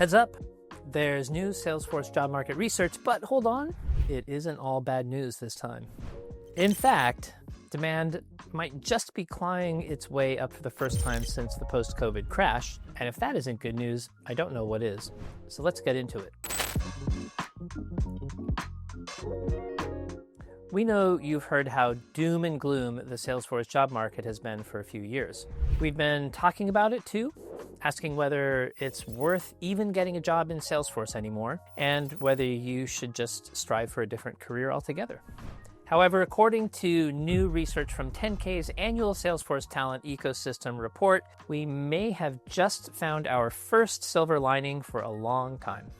Heads up, there's new Salesforce job market research, but hold on, it isn't all bad news this time. In fact, demand might just be clawing its way up for the first time since the post-COVID crash, and if that isn't good news, I don't know what is. So let's get into it. We know you've heard how doom and gloom the Salesforce job market has been for a few years. We've been talking about it too, asking whether it's worth even getting a job in Salesforce anymore, and whether you should just strive for a different career altogether. However, according to new research from 10K's annual Salesforce Talent Ecosystem report, we may have just found our first silver lining for a long time.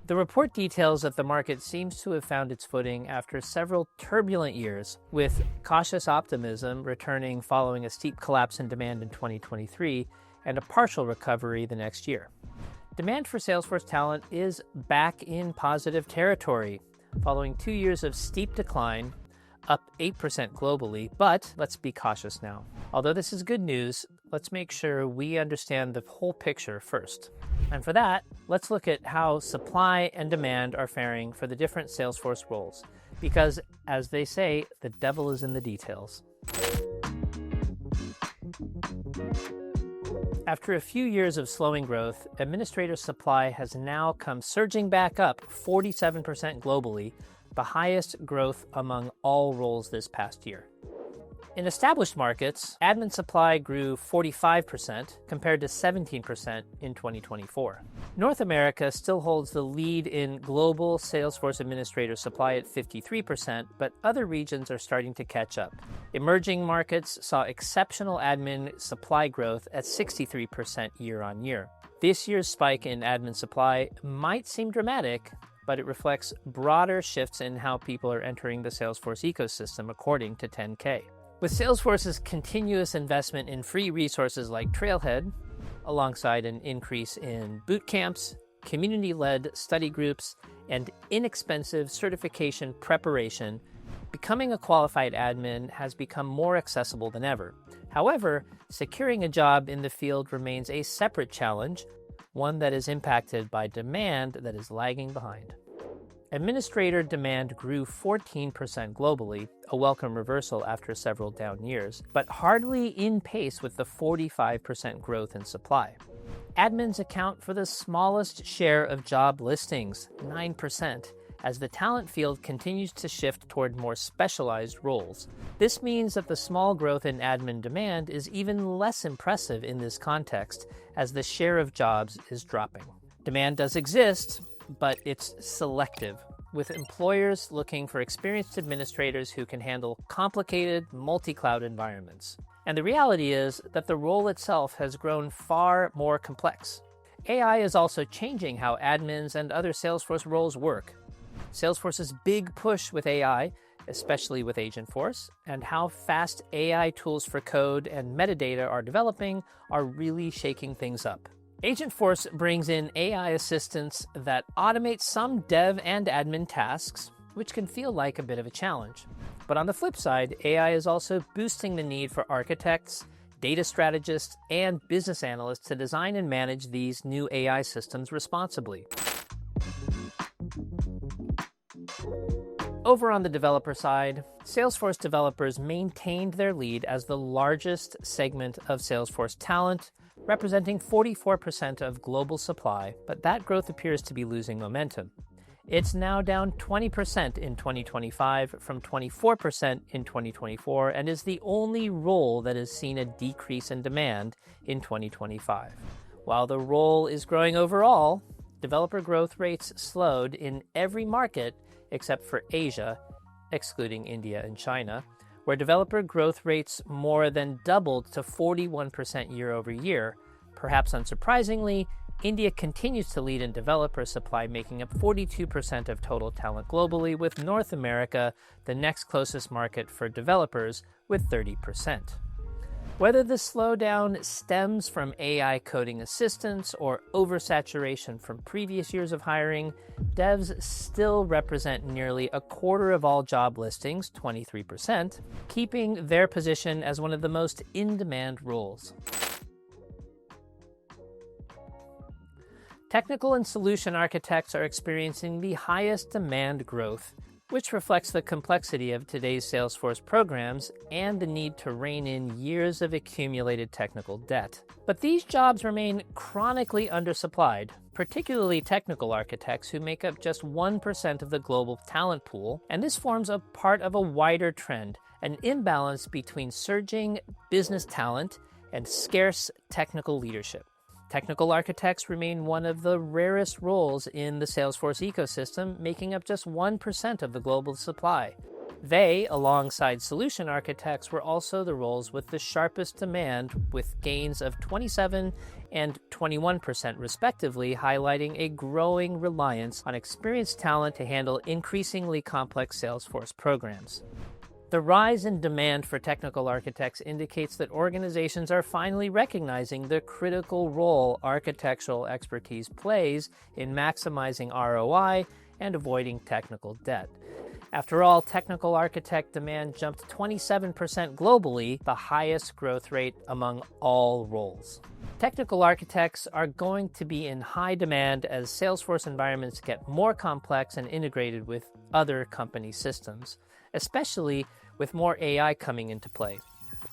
The report details that the market seems to have found its footing after several turbulent years, with cautious optimism returning following a steep collapse in demand in 2023 and a partial recovery the next year. Demand for Salesforce talent is back in positive territory, following 2 years of steep decline, up 8% globally, but let's be cautious now. Although this is good news, let's make sure we understand the whole picture first. And for that, let's look at how supply and demand are faring for the different Salesforce roles. Because, as they say, the devil is in the details. After a few years of slowing growth, administrator supply has now come surging back up 47% globally, the highest growth among all roles this past year. In established markets, admin supply grew 45% compared to 17% in 2024. North America still holds the lead in global Salesforce administrator supply at 53%, but other regions are starting to catch up. Emerging markets saw exceptional admin supply growth at 63% year on year. This year's spike in admin supply might seem dramatic, but it reflects broader shifts in how people are entering the Salesforce ecosystem, according to 10K. With Salesforce's continuous investment in free resources like Trailhead, alongside an increase in boot camps, community-led study groups, and inexpensive certification preparation, becoming a qualified admin has become more accessible than ever. However, securing a job in the field remains a separate challenge, one that is impacted by demand that is lagging behind. Administrator demand grew 14% globally, a welcome reversal after several down years, but hardly in pace with the 45% growth in supply. Admins account for the smallest share of job listings, 9%, as the talent field continues to shift toward more specialized roles. This means that the small growth in admin demand is even less impressive in this context, as the share of jobs is dropping. Demand does exist, but it's selective, with employers looking for experienced administrators who can handle complicated multi-cloud environments. And the reality is that the role itself has grown far more complex. AI is also changing how admins and other Salesforce roles work. Salesforce's big push with AI, especially with Agentforce, and how fast AI tools for code and metadata are developing are really shaking things up. Agentforce brings in AI assistants that automate some dev and admin tasks, which can feel like a bit of a challenge. But on the flip side, AI is also boosting the need for architects, data strategists, and business analysts to design and manage these new AI systems responsibly. Over on the developer side, Salesforce developers maintained their lead as the largest segment of Salesforce talent, representing 44% of global supply, but that growth appears to be losing momentum. It's now down 20% in 2025 from 24% in 2024 and is the only role that has seen a decrease in demand in 2025. While the role is growing overall, developer growth rates slowed in every market except for Asia, excluding India and China, where developer growth rates more than doubled to 41% year over year. Perhaps unsurprisingly, India continues to lead in developer supply, making up 42% of total talent globally, with North America the next closest market for developers with 30%. Whether the slowdown stems from AI coding assistance or oversaturation from previous years of hiring, devs still represent nearly a quarter of all job listings, 23%, keeping their position as one of the most in-demand roles. Technical and solution architects are experiencing the highest demand growth, which reflects the complexity of today's Salesforce programs and the need to rein in years of accumulated technical debt. But these jobs remain chronically undersupplied, particularly technical architects who make up just 1% of the global talent pool, and this forms a part of a wider trend, an imbalance between surging business talent and scarce technical leadership. Technical architects remain one of the rarest roles in the Salesforce ecosystem, making up just 1% of the global supply. They, alongside solution architects, were also the roles with the sharpest demand, with gains of 27% and 21% respectively, highlighting a growing reliance on experienced talent to handle increasingly complex Salesforce programs. The rise in demand for technical architects indicates that organizations are finally recognizing the critical role architectural expertise plays in maximizing ROI and avoiding technical debt. After all, technical architect demand jumped 27% globally, the highest growth rate among all roles. Technical architects are going to be in high demand as Salesforce environments get more complex and integrated with other company systems, especially with more AI coming into play.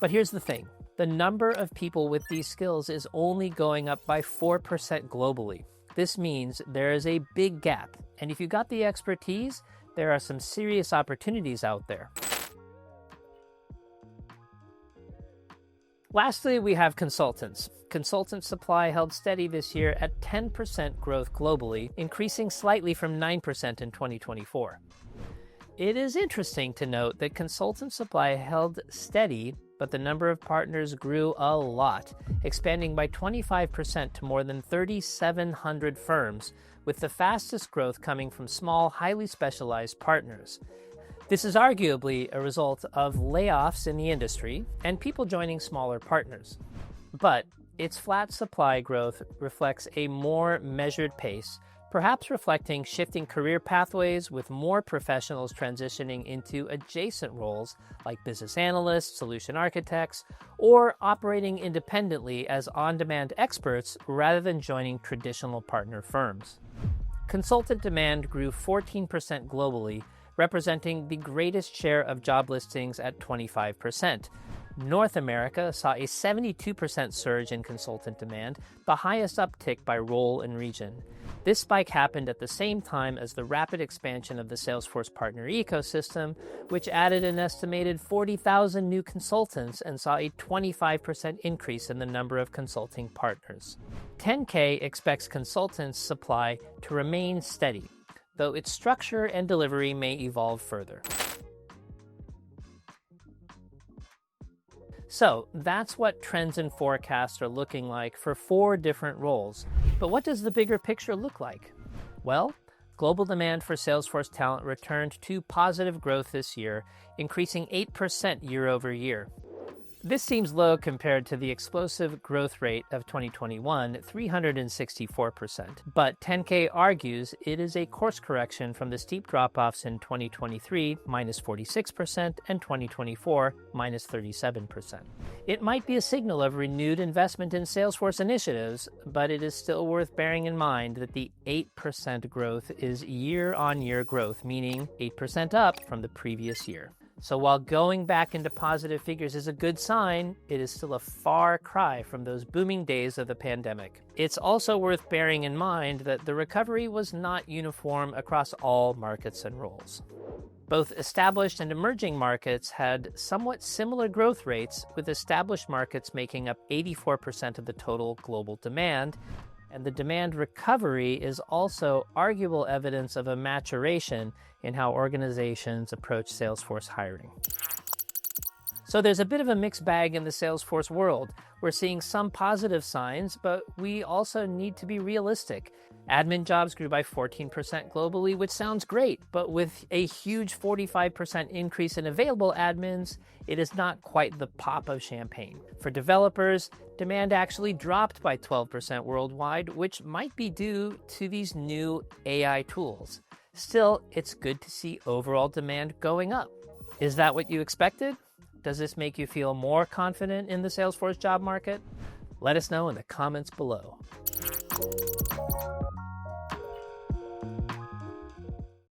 But here's the thing. The number of people with these skills is only going up by 4% globally. This means there is a big gap, and if you got the expertise, there are some serious opportunities out there. Lastly, we have consultants. Consultant supply held steady this year at 10% growth globally, increasing slightly from 9% in 2024. It is interesting to note that consultant supply held steady, but the number of partners grew a lot, expanding by 25% to more than 3,700 firms, with the fastest growth coming from small, highly specialized partners. This is arguably a result of layoffs in the industry and people joining smaller partners. But its flat supply growth reflects a more measured pace, perhaps reflecting shifting career pathways with more professionals transitioning into adjacent roles like business analysts, solution architects, or operating independently as on-demand experts rather than joining traditional partner firms. Consultant demand grew 14% globally, representing the greatest share of job listings at 25%. North America saw a 72% surge in consultant demand, the highest uptick by role and region. This spike happened at the same time as the rapid expansion of the Salesforce partner ecosystem, which added an estimated 40,000 new consultants and saw a 25% increase in the number of consulting partners. 10K expects consultants' supply to remain steady, though its structure and delivery may evolve further. So that's what trends and forecasts are looking like for 4 different roles. But what does the bigger picture look like? Well, global demand for Salesforce talent returned to positive growth this year, increasing 8% year over year. This seems low compared to the explosive growth rate of 2021, 364%. But 10K argues it is a course correction from the steep drop-offs in 2023, minus 46%, and 2024, minus 37%. It might be a signal of renewed investment in Salesforce initiatives, but it is still worth bearing in mind that the 8% growth is year-on-year growth, meaning 8% up from the previous year. So while going back into positive figures is a good sign, it is still a far cry from those booming days of the pandemic. It's also worth bearing in mind that the recovery was not uniform across all markets and roles. Both established and emerging markets had somewhat similar growth rates, with established markets making up 84% of the total global demand, and the demand recovery is also arguable evidence of a maturation in how organizations approach Salesforce hiring. So there's a bit of a mixed bag in the Salesforce world. We're seeing some positive signs, but we also need to be realistic. Admin jobs grew by 14% globally, which sounds great, but with a huge 45% increase in available admins, it is not quite the pop of champagne. For developers, demand actually dropped by 12% worldwide, which might be due to these new AI tools. Still, it's good to see overall demand going up. Is that what you expected? Does this make you feel more confident in the Salesforce job market? Let us know in the comments below.